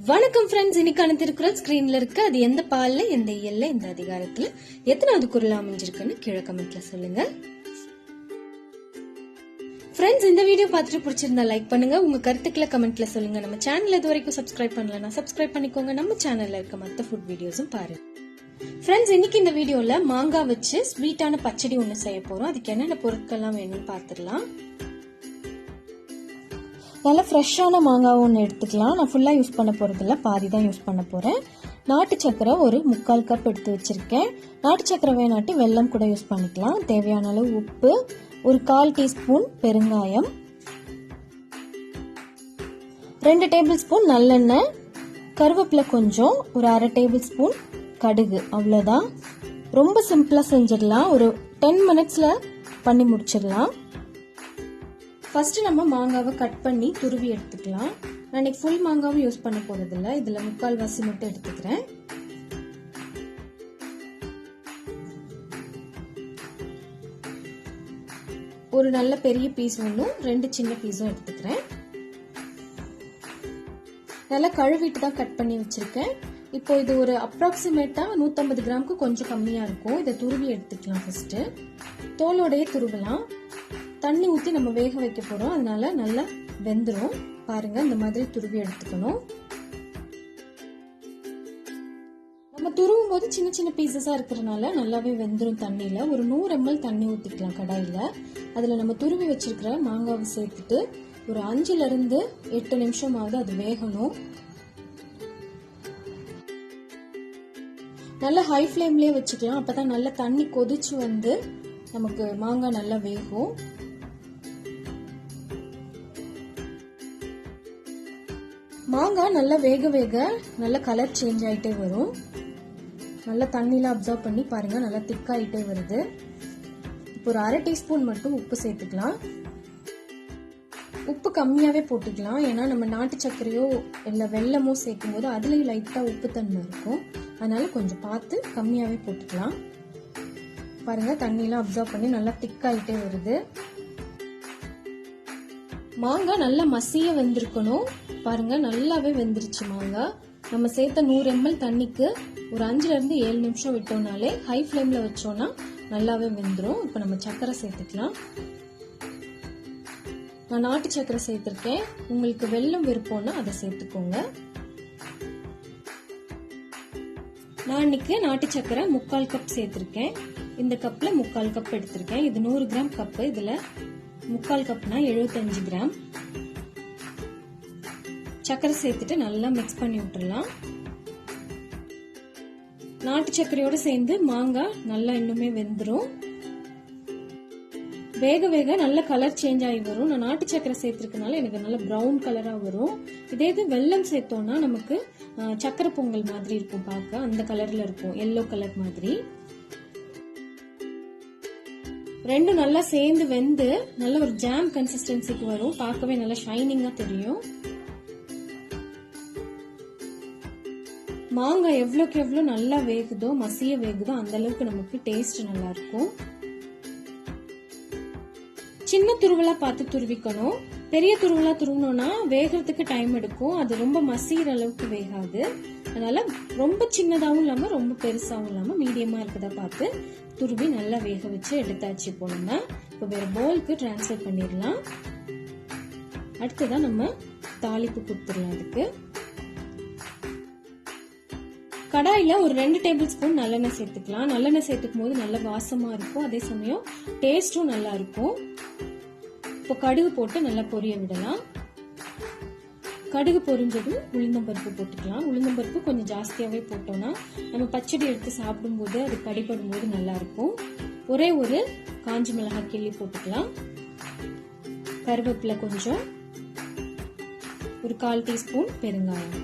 வணக்கம் ஃப்ரெண்ட்ஸ், இன்னைக்கான திருக்குறள் ஸ்கிரீன்ல இருக்கு. அது எந்த பால்ல எந்த இயல்ல எந்த அதிகாரத்துல எத்தனாவது குறள் அமைஞ்சிருக்குன்னு கீழே கமெண்ட்ல சொல்லுங்க. ஃப்ரெண்ட்ஸ், இந்த வீடியோ பார்த்துட்டு பிடிச்சிருந்தா லைக் பண்ணுங்க, உங்க கருத்துக்களை கமெண்ட்ல சொல்லுங்க. நம்ம சேனல் இது வரைக்கும் சப்ஸ்கிரைப் பண்ணலன்னா சப்ஸ்கிரைப் பண்ணிக்கோங்க. நம்ம சேனல்ல இருக்க மற்ற ஃபுட் வீடியோஸும் பாருங்க. ஃப்ரெண்ட்ஸ், இன்னைக்கு இந்த வீடியோல மாங்காய் வச்சு ஸ்வீட்டான பச்சடி ஒன்று செய்ய போறோம். அதுக்கு என்னென்ன பொருட்கள்லாம் வேணும்னு பார்த்துடலாம். நல்லா ஃப்ரெஷ்ஷான மாங்காய் ஒன்று எடுத்துக்கலாம். நான் ஃபுல்லாக யூஸ் பண்ண போகிறதில்ல, பாதி தான் யூஸ் பண்ண போகிறேன். நாட்டு சக்கரை ஒரு 3/4 கப் எடுத்து வச்சுருக்கேன். நாட்டு சக்கரை வேணாட்டி வெல்லம் கூட யூஸ் பண்ணிக்கலாம். தேவையான அளவு உப்பு, ஒரு 1/4 டீஸ்பூன் பெருங்காயம், 2 டேபிள் ஸ்பூன் நல்லெண்ணெய், கருவேப்பிலை கொஞ்சம், ஒரு 1/2 டேபிள் ஸ்பூன் கடுகு. அவ்வளோதான். ரொம்ப சிம்பிளாக செஞ்சிடலாம். ஒரு 10 மினிட்ஸில் பண்ணி முடிச்சிடலாம். ஃபர்ஸ்ட் நம்ம மாங்காவை கட் பண்ணி துருவி எடுத்துக்கலாம். நான் இன்னைக்கு ஃபுல் மாங்காவும் யூஸ் பண்ண போறதில்ல, இதுல 3/4 வாசி மட்டும் எடுத்துக்கிறேன். ஒரு நல்ல பெரிய பீஸ் ஒன்றும் 2 சின்ன பீஸும் எடுத்துக்கிறேன். நல்லா கழுவிட்டு தான் கட் பண்ணி வச்சிருக்கேன். இப்போ இது ஒரு அப்ராக்சிமேட்டா 150 கிராமுக்கு கொஞ்சம் கம்மியா இருக்கும். இதை துருவி எடுத்துக்கலாம். ஃபர்ஸ்ட் தோலோடையே துருவலாம். தண்ணி ஊற்றி நம்ம வேக வைக்க போறோம், அதனால நல்லா வெந்துடும். பாருங்க, இந்த மாதிரி துருவி எடுத்துக்கணும். நம்ம துருவும் போது சின்ன சின்ன பீசஸா இருக்கிறதுனால நல்லாவே வெந்துடும். தண்ணியில ஒரு 100 ml தண்ணி ஊற்றிக்கலாம் கடாயில. அதுல நம்ம துருவி வச்சிருக்கிற மாங்காவை சேர்த்துட்டு ஒரு 5ல இருந்து 8 நிமிஷமாவது அது வேகணும். நல்லா ஹை ஃப்ளேம்லயே வச்சுக்கலாம். அப்பதான் நல்லா தண்ணி கொதிச்சு வந்து நமக்கு மாங்காய் நல்லா வேகும். மாங்காய் நல்லா வேக வேக நல்ல கலர் சேஞ்ச் ஆயிட்டே வரும். நல்லா தண்ணியில அப்சர்வ் பண்ணி பாருங்க, நல்லா திக்காயிட்டே வருது. இப்போ ஒரு 1/2 டீஸ்பூன் மட்டும் உப்பு சேர்த்துக்கலாம். உப்பு கம்மியாவே போட்டுக்கலாம், ஏன்னா நம்ம நாட்டு சர்க்கரையோ இல்ல வெல்லமோ சேர்க்கும் போது அதுலயும் லைட்டா உப்பு தன்மை இருக்கும். அதனால கொஞ்சம் பார்த்து கம்மியாவே போட்டுக்கலாம். பாருங்க, தண்ணியெல்லாம் அப்சர்வ் பண்ணி நல்லா திக்காயிட்டே வருது. மாங்காய் நல்லா மசிய வெந்திருக்கணும். பாருங்க, நல்லாவே வெந்துருச்சு மாங்காய். நம்ம சேர்த்த 100 ml தண்ணிக்கு ஒரு 5ல இருந்து 7 நிமிஷம் விட்டோம்னாலே ஹை ஃப்ளேம்ல வச்சோம்னா நல்லாவே வெந்துரும். இப்போ நம்ம சர்க்கரை சேர்த்துக்கலாம். நான் நாட்டு சர்க்கரை சேர்த்திருக்கேன். உங்களுக்கு வெல்லம் விருப்பம்னா அதை சேர்த்துக்கோங்க. நான் இன்னைக்கு நாட்டு சர்க்கரை 3/4 கப் சேர்த்திருக்கேன். இந்த கப்ல 3/4 கப் எடுத்திருக்கேன். இது 100 கிராம் கப்பு. இதுல 3/4 கப்னா 75 கிராம் சர்க்கரை சேர்த்துட்டு நல்லா மிக்ஸ் பண்ணி விட்டுறலாம். நாட்டு சர்க்கரையோட சேர்ந்து மாங்காய் நல்லா இன்னுமே வெந்துரும். வேக வேக நல்ல கலர் சேஞ்ச் ஆகி வரும். நான் நாட்டு சர்க்கரை சேர்த்திருக்கனால எனக்கு நல்ல பிரவுன் கலரா வரும். இதே இது வெல்லம் சேர்த்தோம்னா நமக்கு சர்க்கரை பொங்கல் மாதிரி இருக்கும். பார்க்க அந்த கலர்ல இருக்கும், எல்லோ கலர் மாதிரி. ரெண்டும் நல்லா சேர்ந்து வெந்து நல்ல ஒரு ஜாம் கன்சிஸ்டன்சிக்கு வரும். பார்க்கவே நல்லா ஷைனிங்கா தெரியும். மாங்காய் எவ்வளவுக்கு எவ்வளவு நல்லா வேகுதோ, மசிய வேகுதோ, அந்த அளவுக்கு நமக்கு டேஸ்ட் நல்லா இருக்கும். சின்ன துருவலா பார்த்து துருவிக்கணும். பெரிய துருவலா துருவணும்னா வேகிறதுக்கு டைம் எடுக்கும். அது ரொம்ப மசிகிற அளவுக்கு வேகாது. அதனால ரொம்ப சின்னதாவும் இல்லாம ரொம்ப பெருசாவும் இல்லாம மீடியமா இருக்கதா பார்த்து துருவி நல்லா வேக வச்சு எடுத்தாச்சு. போனோம்னா இப்போ வேற பவுலுக்கு டிரான்ஸ்ஃபர் பண்ணிடலாம். அடுத்ததான் நம்ம தாளிப்பு கொடுத்துடலாம். அதுக்கு கடாயில ஒரு 2 டேபிள் ஸ்பூன் நல்லெண்ணெய் சேர்த்துக்கலாம். நல்லெண்ணெய் சேர்த்துக்கும் போது நல்ல வாசமா இருக்கும், அதே சமயம் டேஸ்டும் நல்லா இருக்கும். இப்போ கடுகு போட்டு நல்லா பொரிய விடலாம். கடுகு பொரிஞ்சதும் உளுந்தம்பருப்பு போட்டுக்கலாம். உளுந்தம்பருப்பு கொஞ்சம் ஜாஸ்தியாவே போட்டோம்னா நம்ம பச்சடி எடுத்து சாப்பிடும் போது அது கடிபடும் போது நல்லா இருக்கும். ஒரே ஒரு காஞ்ச மிளகாய் கிள்ளி போட்டுக்கலாம். கருவேப்பிலை கொஞ்சம், ஒரு 1/4 டீஸ்பூன் பெருங்காயம்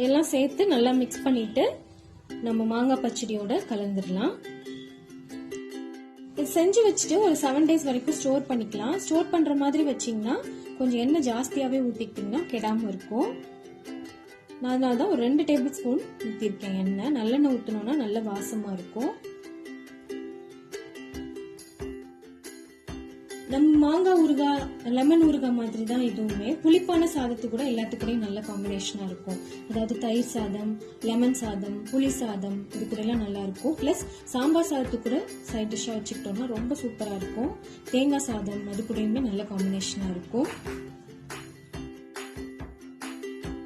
எல்லாம் சேர்த்து நல்லா மிக்ஸ் பண்ணிட்டு நம்ம மாங்காய் பச்சடியோட கலந்துடலாம். இது செஞ்சு வச்சுட்டு ஒரு 7 days வரைக்கும் ஸ்டோர் பண்ணிக்கலாம். ஸ்டோர் பண்ற மாதிரி வச்சீங்கன்னா கொஞ்சம் எண்ணெய் ஜாஸ்தியாவே ஊத்திக்கிட்டீங்கன்னா கெடாம இருக்கும். நான் அதனால தான் ஒரு 2 டேபிள் ஸ்பூன் ஊத்திருக்கேன் எண்ணெய். நல்லெண்ணெய் ஊத்தணும்னா நல்ல வாசமா இருக்கும். நம்ம மாங்காய் ஊறுகாய், லெமன் ஊறுகாய் மாதிரி தான் இதுவுமே. புளிப்பான சாதத்துக்கு கூட எல்லாத்துக்கூடயும் நல்ல காம்பினேஷனா இருக்கும். அதாவது தயிர் சாதம், லெமன் சாதம், புளி சாதம் இது கூட எல்லாம் நல்லா இருக்கும். பிளஸ் சாம்பார் சாதத்துக்கு கூட சைட் டிஷ்ஷா வச்சுக்கிட்டோம்னா ரொம்ப சூப்பரா இருக்கும். தேங்காய் சாதம் அது கூடயுமே நல்ல காம்பினேஷனா இருக்கும்.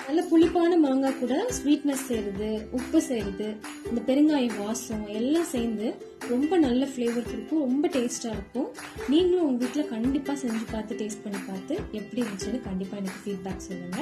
நல்ல புளிப்பான மாங்காய் கூட ஸ்வீட்னஸ் சேருது, உப்பு சேருது, இந்த பெருங்காய வாசம் எல்லாம் சேர்ந்து ரொம்ப நல்ல ஃப்ளேவர் கொடுக்கும். ரொம்ப டேஸ்டா இருக்கும். நீங்களும் உங்க வீட்டில் கண்டிப்பா செஞ்சு பார்த்து டேஸ்ட் பண்ணி பார்த்து எப்படி இருந்துச்சுன்னு கண்டிப்பா எனக்கு ஃபீட்பேக் சொல்லுங்க.